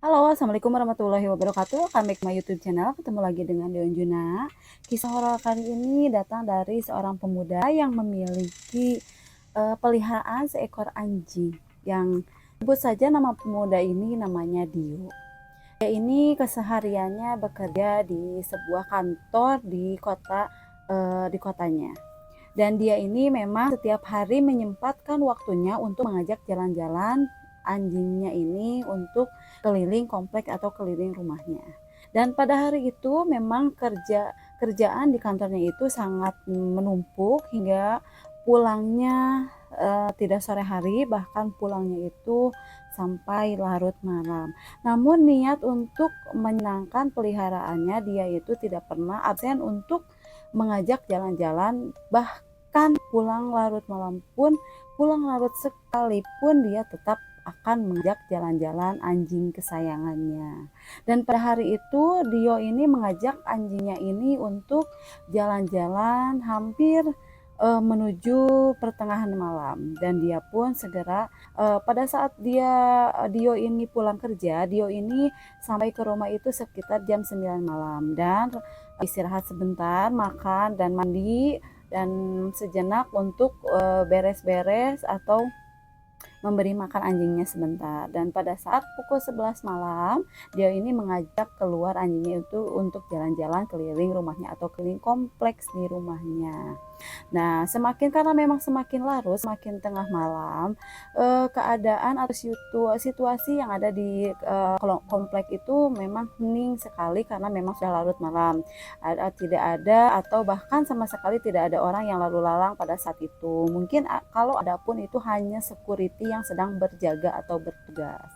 Halo, assalamualaikum warahmatullahi wabarakatuh. Kami ke my YouTube channel, ketemu lagi dengan Deon Juna. Kisah horor kali ini datang dari seorang pemuda yang memiliki peliharaan seekor anjing. Yang sebut saja nama pemuda ini namanya Dio. Dia ini kesehariannya bekerja di sebuah kantor di kotanya. Dan dia ini memang setiap hari menyempatkan waktunya untuk mengajak jalan-jalan anjingnya ini untuk keliling komplek atau keliling rumahnya. Dan pada hari itu memang kerjaan di kantornya itu sangat menumpuk hingga pulangnya tidak sore hari, bahkan pulangnya itu sampai larut malam. Namun niat untuk menyenangkan peliharaannya, dia itu tidak pernah absen untuk mengajak jalan-jalan, bahkan pulang larut malam pun, pulang larut sekalipun dia tetap akan mengajak jalan-jalan anjing kesayangannya. Dan pada hari itu Dio ini mengajak anjingnya ini untuk jalan-jalan hampir menuju pertengahan malam, dan dia pun segera pada saat Dio ini pulang kerja, Dio ini sampai ke rumah itu sekitar jam 9 malam, dan istirahat sebentar, makan dan mandi dan sejenak untuk beres-beres atau memberi makan anjingnya sebentar. Dan pada saat pukul 11 malam, dia ini mengajak keluar anjingnya itu untuk jalan-jalan keliling rumahnya atau keliling kompleks di rumahnya. Nah, karena memang semakin larut, semakin tengah malam, keadaan atau situasi yang ada di komplek itu memang hening sekali karena memang sudah larut malam. Tidak ada atau bahkan sama sekali tidak ada orang yang lalu lalang pada saat itu. Mungkin kalau ada pun itu hanya security yang sedang berjaga atau bertugas.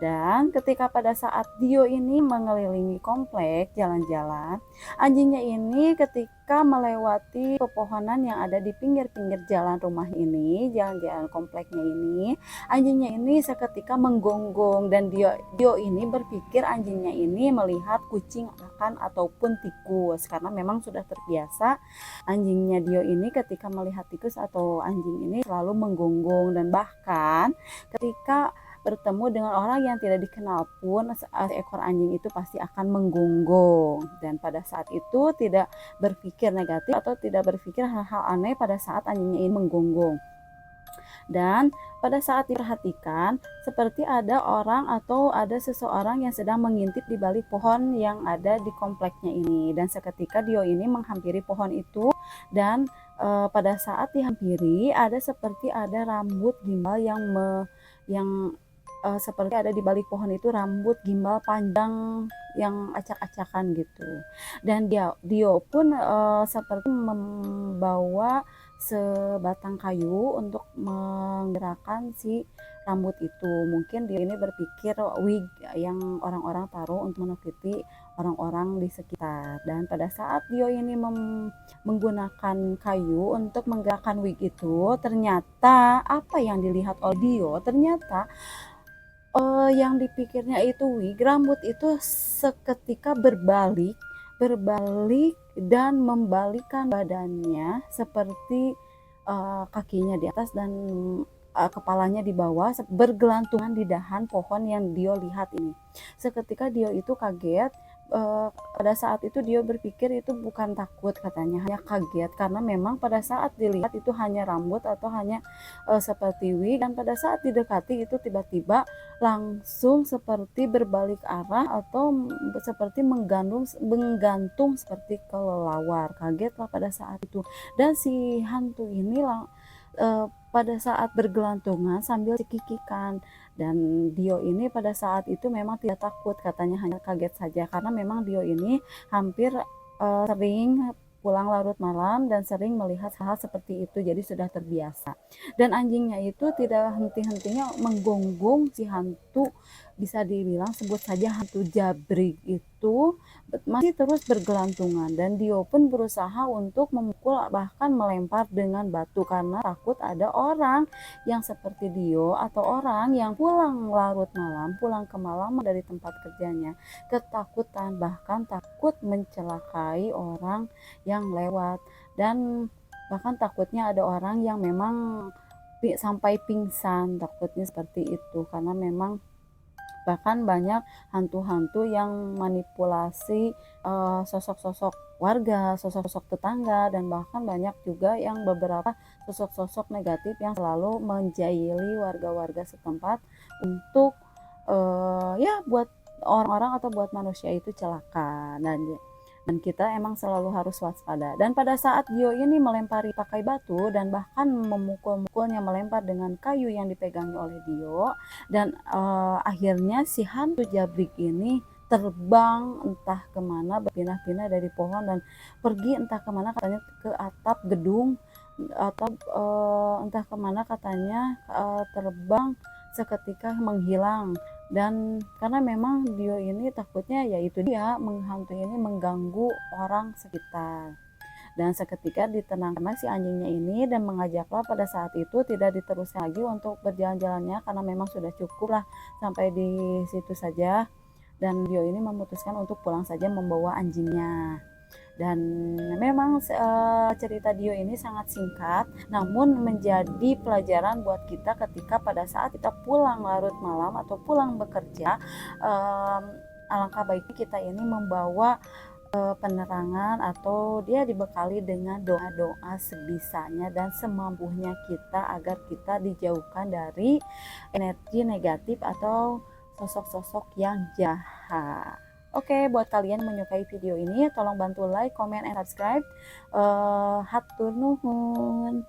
Dan ketika pada saat Dio ini mengelilingi komplek jalan-jalan, anjingnya ini ketika melewati pepohonan yang ada di pinggir-pinggir jalan rumah ini, jalan-jalan kompleknya ini, anjingnya ini seketika menggonggong, dan Dio ini berpikir anjingnya ini melihat kucing ataupun tikus, karena memang sudah terbiasa anjingnya Dio ini ketika melihat tikus atau anjing ini selalu menggonggong, dan bahkan ketika bertemu dengan orang yang tidak dikenal pun seekor anjing itu pasti akan menggonggong. Dan pada saat itu tidak berpikir negatif atau tidak berpikir hal-hal aneh pada saat anjingnya ini menggonggong. Dan pada saat diperhatikan, seperti ada orang atau ada seseorang yang sedang mengintip di balik pohon yang ada di kompleknya ini. Dan seketika Dio ini menghampiri pohon itu, dan pada saat dihampiri seperti ada rambut gimbal yang seperti ada di balik pohon itu, rambut gimbal panjang yang acak-acakan gitu. Dan Dio pun seperti membawa sebatang kayu untuk menggerakkan si rambut itu. Mungkin dia ini berpikir wig yang orang-orang taruh untuk menutupi orang-orang di sekitar. Dan pada saat Dio ini menggunakan kayu untuk menggerakkan wig itu, ternyata apa yang dilihat oleh Dio, ternyata yang dipikirnya itu wig, rambut itu seketika berbalik dan membalikkan badannya seperti kakinya di atas dan kepalanya di bawah, bergelantungan di dahan pohon yang Dio lihat ini. Seketika Dio itu kaget. Pada saat itu Dio berpikir itu bukan takut, katanya hanya kaget karena memang pada saat dilihat itu hanya rambut atau hanya seperti wig, dan pada saat didekati itu tiba-tiba langsung seperti berbalik arah atau seperti menggantung seperti kelelawar. Kagetlah pada saat itu, dan si hantu ini pada saat bergelantungan sambil cekikikan. Dan Dio ini pada saat itu memang tidak takut, katanya hanya kaget saja karena memang Dio ini hampir sering pulang larut malam dan sering melihat hal seperti itu, jadi sudah terbiasa. Dan anjingnya itu tidak henti-hentinya menggonggong si hantu, bisa dibilang sebut saja hantu jabrik itu masih terus bergelantungan, dan Dio pun berusaha untuk memukul bahkan melempar dengan batu karena takut ada orang yang seperti Dio atau orang yang pulang larut malam, pulang kemalaman dari tempat kerjanya, ketakutan bahkan takut mencelakai orang yang lewat, dan bahkan takutnya ada orang yang memang sampai pingsan, takutnya seperti itu karena memang Bahkan banyak hantu-hantu yang manipulasi sosok-sosok warga, sosok-sosok tetangga, dan bahkan banyak juga yang beberapa sosok-sosok negatif yang selalu menjahili warga-warga setempat untuk ya buat orang-orang atau buat manusia itu celaka. Dan kita emang selalu harus waspada. Dan pada saat Gio ini melempari pakai batu dan bahkan memukul-mukulnya, melempar dengan kayu yang dipegangi oleh Dio, dan akhirnya si hantu Jabrik ini terbang entah kemana, berpindah-pindah dari pohon dan pergi entah kemana, katanya ke atap gedung, atau entah kemana katanya, terbang seketika menghilang. Dan karena memang Dio ini takutnya yaitu dia hantu ini mengganggu orang sekitar, dan seketika ditenangkan si anjingnya ini dan mengajaklah pada saat itu tidak diteruskan lagi untuk berjalan-jalannya karena memang sudah cukup lah sampai di situ saja. Dan Dio ini memutuskan untuk pulang saja membawa anjingnya. Dan memang cerita Dio ini sangat singkat, namun menjadi pelajaran buat kita ketika pada saat kita pulang larut malam atau pulang bekerja, alangkah baiknya kita ini membawa penerangan atau dia dibekali dengan doa-doa sebisanya dan semampunya kita agar kita dijauhkan dari energi negatif atau sosok-sosok yang jahat. Oke, buat kalian yang menyukai video ini, tolong bantu like, comment, and subscribe. Hatur nuhun.